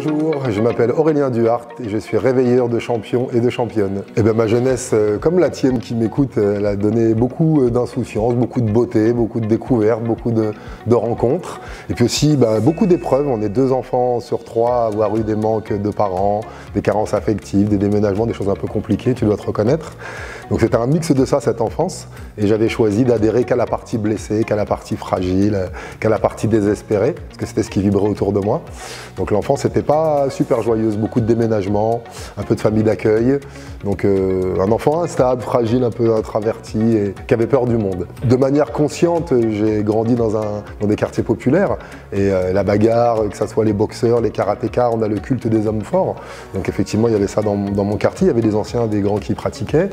Bonjour, je m'appelle Aurélien Duhart et je suis réveilleur de champions et de championnes. Et bien ma jeunesse, comme la tienne qui m'écoute, elle a donné beaucoup d'insouciance, beaucoup de beauté, beaucoup de découvertes, beaucoup de rencontres. Et puis aussi beaucoup d'épreuves. On est 2 enfants sur 3 à avoir eu des manques de parents, des carences affectives, des déménagements, des choses un peu compliquées, tu dois te reconnaître. Donc c'était un mix de ça, cette enfance. Et j'avais choisi d'adhérer qu'à la partie blessée, qu'à la partie fragile, qu'à la partie désespérée, parce que c'était ce qui vibrait autour de moi. Donc l'enfance n'était pas super joyeuse, beaucoup de déménagements, un peu de famille d'accueil. Donc un enfant instable, fragile, un peu introverti et qui avait peur du monde. De manière consciente, j'ai grandi dans des quartiers populaires. Et la bagarre, que ce soit les boxeurs, les karatékas, on a le culte des hommes forts. Donc effectivement, il y avait ça dans mon quartier, il y avait des anciens, des grands qui pratiquaient.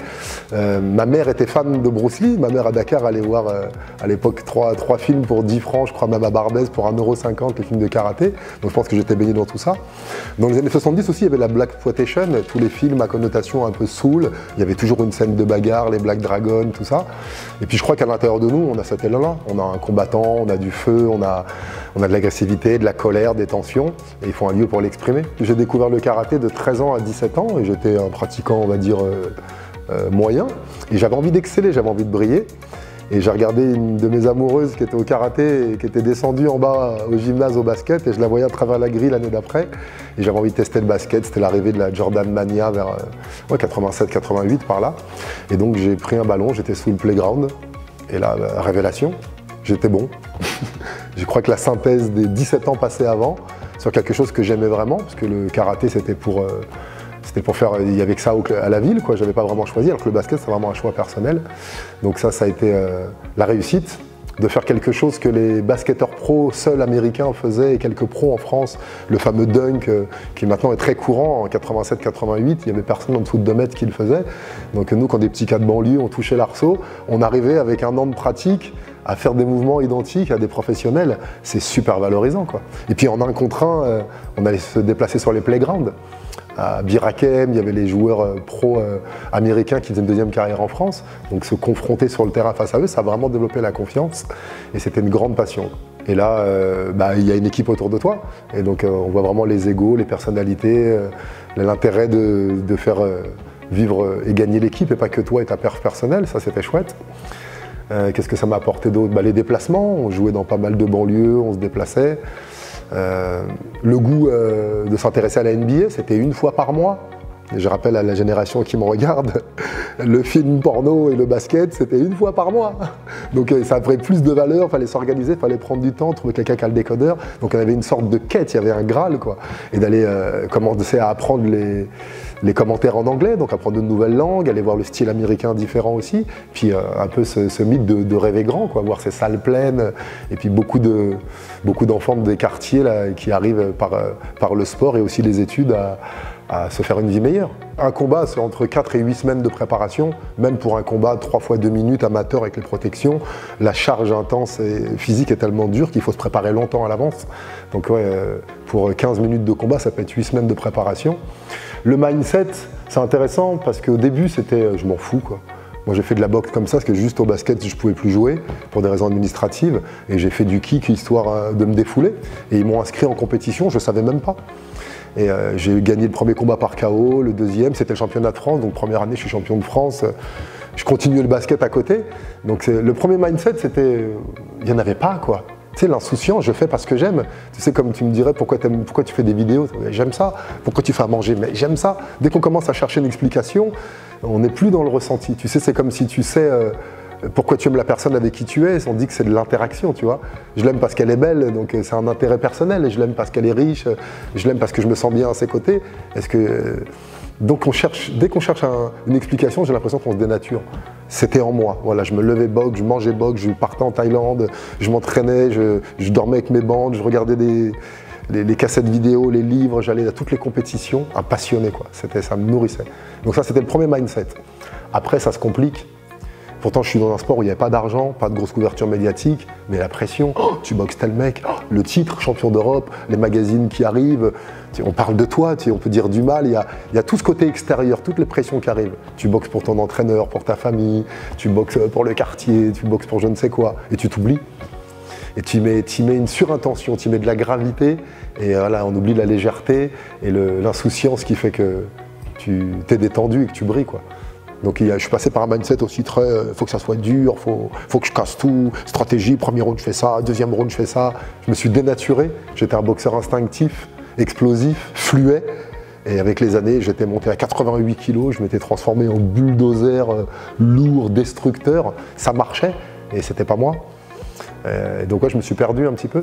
Ma mère était fan de Bruce Lee. Ma mère à Dakar allait voir à l'époque 3 films pour 10 francs, je crois même à Barbès pour 1,50 €, les films de karaté. Donc je pense que j'étais baigné dans tout ça. Dans les années 70 aussi, il y avait la Blaxploitation, tous les films à connotation un peu soul. Il y avait toujours une scène de bagarre, les Black Dragons, tout ça. Et puis je crois qu'à l'intérieur de nous, on a cet élan-là. On a un combattant, on a du feu, on a de l'agressivité, de la colère, des tensions. Et il faut un lieu pour l'exprimer. J'ai découvert le karaté de 13 ans à 17 ans et j'étais un pratiquant, on va dire, moyen. Et j'avais envie d'exceller, j'avais envie de briller. Et j'ai regardé une de mes amoureuses qui était au karaté et qui était descendue en bas au gymnase au basket et je la voyais à travers la grille l'année d'après. Et j'avais envie de tester le basket, c'était l'arrivée de la Jordan Mania vers 87-88 par là. Et donc j'ai pris un ballon, j'étais sous le playground et là, révélation, j'étais bon. Je crois que la synthèse des 17 ans passés avant sur quelque chose que j'aimais vraiment, parce que le karaté c'était pour faire, il n'y avait que ça à la ville, quoi. J'avais pas vraiment choisi, alors que le basket c'est vraiment un choix personnel. Donc ça a été la réussite de faire quelque chose que les basketteurs pros seuls américains faisaient et quelques pros en France, le fameux dunk qui maintenant est très courant en 87-88, il n'y avait personne en dessous de 2 mètres qui le faisait. Donc nous, quand des petits cas de banlieue, on touchait l'arceau, on arrivait avec 1 an de pratique à faire des mouvements identiques à des professionnels, c'est super valorisant, quoi. Et puis en 1 contre 1, on allait se déplacer sur les playgrounds. À Birakem, il y avait les joueurs pro américains qui faisaient une 2e carrière en France. Donc se confronter sur le terrain face à eux, ça a vraiment développé la confiance et c'était une grande passion. Et là, il y a une équipe autour de toi et donc on voit vraiment les égos, les personnalités, l'intérêt de faire vivre et gagner l'équipe et pas que toi et ta perf personnelle, ça c'était chouette. Qu'est-ce que ça m'a apporté d'autre? Les déplacements, on jouait dans pas mal de banlieues, on se déplaçait. Le goût de s'intéresser à la NBA, c'était 1 fois par mois. Et je rappelle à la génération qui me regarde, le film porno et le basket, c'était 1 fois par mois. Donc ça avait plus de valeur, il fallait s'organiser, il fallait prendre du temps, trouver quelqu'un qui a le décodeur. Donc on avait une sorte de quête, il y avait un Graal, quoi. Et d'aller commencer à apprendre les commentaires en anglais, donc apprendre de nouvelles langues, aller voir le style américain différent aussi. Puis un peu ce mythe de rêver grand, quoi, voir ces salles pleines. Et puis beaucoup d'enfants des quartiers là, qui arrivent par le sport et aussi les études à se faire une vie meilleure. Un combat, c'est entre 4 et 8 semaines de préparation, même pour un combat 3 fois 2 minutes amateur avec les protections. La charge intense et physique est tellement dure qu'il faut se préparer longtemps à l'avance. Donc ouais, pour 15 minutes de combat, ça peut être 8 semaines de préparation. Le mindset, c'est intéressant parce qu'au début, c'était je m'en fous, quoi. Moi j'ai fait de la boxe comme ça, parce que juste au basket je pouvais plus jouer pour des raisons administratives et j'ai fait du kick histoire de me défouler et ils m'ont inscrit en compétition, je savais même pas. Et j'ai gagné le premier combat par KO, le deuxième c'était le championnat de France, donc première année je suis champion de France, je continuais le basket à côté. Donc le premier mindset c'était, il n'y en avait pas, quoi. Tu sais, l'insouciance, je fais parce que j'aime. Tu sais, comme tu me dirais, pourquoi tu fais des vidéos? J'aime ça. Pourquoi tu fais à manger? Mais j'aime ça. Dès qu'on commence à chercher une explication, on n'est plus dans le ressenti. Tu sais, c'est comme si tu sais pourquoi tu aimes la personne avec qui tu es. On dit que c'est de l'interaction, tu vois. Je l'aime parce qu'elle est belle, donc c'est un intérêt personnel. Et je l'aime parce qu'elle est riche. Je l'aime parce que je me sens bien à ses côtés. Donc dès qu'on cherche une explication, j'ai l'impression qu'on se dénature. C'était en moi. Voilà, je me levais boxe, je mangeais boxe, je partais en Thaïlande, je m'entraînais, je dormais avec mes bandes, je regardais les cassettes vidéo, les livres, j'allais à toutes les compétitions, un passionné, quoi. Ça me nourrissait. Donc ça, c'était le premier mindset. Après, ça se complique. Pourtant, je suis dans un sport où il n'y avait pas d'argent, pas de grosse couverture médiatique, mais la pression, tu boxes tel mec, le titre, champion d'Europe, les magazines qui arrivent, on parle de toi, on peut dire du mal, il y a tout ce côté extérieur, toutes les pressions qui arrivent. Tu boxes pour ton entraîneur, pour ta famille, tu boxes pour le quartier, tu boxes pour je ne sais quoi, et tu t'oublies. Et tu mets une surintention, tu mets de la gravité, et voilà, on oublie la légèreté et l'insouciance qui fait que tu t'es détendu et que tu brilles, quoi. Donc je suis passé par un mindset aussi très, faut que ça soit dur, faut que je casse tout, stratégie, premier round je fais ça, deuxième round je fais ça. Je me suis dénaturé, j'étais un boxeur instinctif, explosif, fluet. Et avec les années, j'étais monté à 88 kilos, je m'étais transformé en bulldozer lourd, destructeur. Ça marchait, et c'était pas moi. Donc ouais, je me suis perdu un petit peu.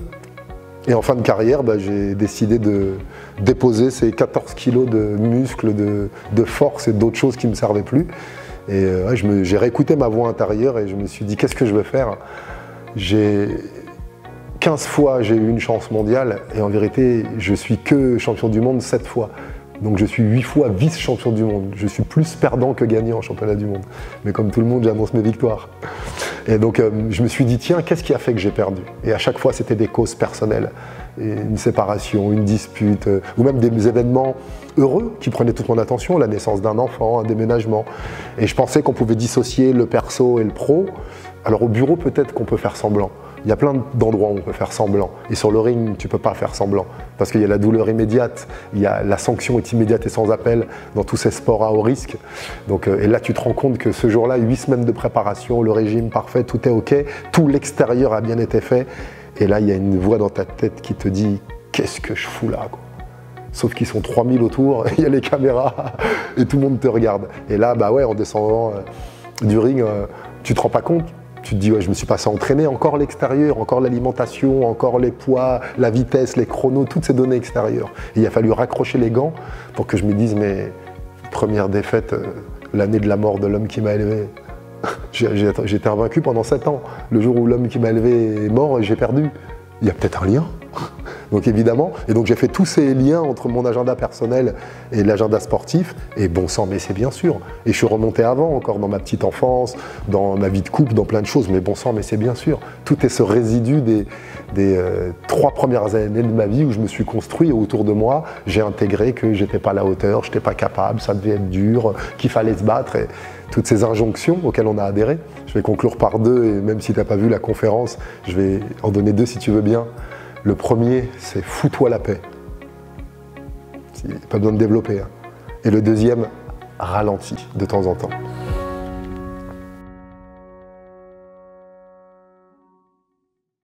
Et en fin de carrière, j'ai décidé de déposer ces 14 kilos de muscles, de force et d'autres choses qui ne me servaient plus. Et ouais, j'ai réécouté ma voix intérieure et je me suis dit, qu'est-ce que je veux faire? 15 fois, j'ai eu une chance mondiale et en vérité, je suis que champion du monde 7 fois. Donc je suis 8 fois vice-champion du monde. Je suis plus perdant que gagnant en championnat du monde. Mais comme tout le monde, j'annonce mes victoires. Et donc je me suis dit, tiens, qu'est-ce qui a fait que j'ai perdu? Et à chaque fois, c'était des causes personnelles. Une séparation, une dispute, ou même des événements heureux qui prenaient toute mon attention, la naissance d'un enfant, un déménagement. Et je pensais qu'on pouvait dissocier le perso et le pro. Alors au bureau, peut-être qu'on peut faire semblant. Il y a plein d'endroits où on peut faire semblant. Et sur le ring, tu ne peux pas faire semblant. Parce qu'il y a la douleur immédiate, la sanction est immédiate et sans appel dans tous ces sports à haut risque. Donc, et là, tu te rends compte que ce jour-là, 8 semaines de préparation, le régime parfait, tout est OK, tout l'extérieur a bien été fait. Et là, il y a une voix dans ta tête qui te dit « Qu'est-ce que je fous là ?» Sauf qu'ils sont 3000 autour, il y a les caméras et tout le monde te regarde. Et là, bah ouais, en descendant du ring, tu te rends pas compte. Tu te dis, ouais, je me suis passé à entraîner, encore l'extérieur, encore l'alimentation, encore les poids, la vitesse, les chronos, toutes ces données extérieures. Et il a fallu raccrocher les gants pour que je me dise, mais première défaite, l'année de la mort de l'homme qui m'a élevé. J'étais invaincu pendant 7 ans. Le jour où l'homme qui m'a élevé est mort, j'ai perdu. Il y a peut-être un lien. Donc évidemment, et donc j'ai fait tous ces liens entre mon agenda personnel et l'agenda sportif, et bon sang, mais c'est bien sûr. Et je suis remonté avant, encore dans ma petite enfance, dans ma vie de couple, dans plein de choses, mais bon sang, mais c'est bien sûr. Tout est ce résidu des 3 premières années de ma vie où je me suis construit autour de moi, j'ai intégré que j'étais pas à la hauteur, j'étais pas capable, ça devait être dur, qu'il fallait se battre, et toutes ces injonctions auxquelles on a adhéré. Je vais conclure par 2, et même si tu n'as pas vu la conférence, je vais en donner 2 si tu veux bien. Le premier, c'est « fous-toi la paix ». Pas besoin de développer. Hein. Et le deuxième, ralentis de temps en temps.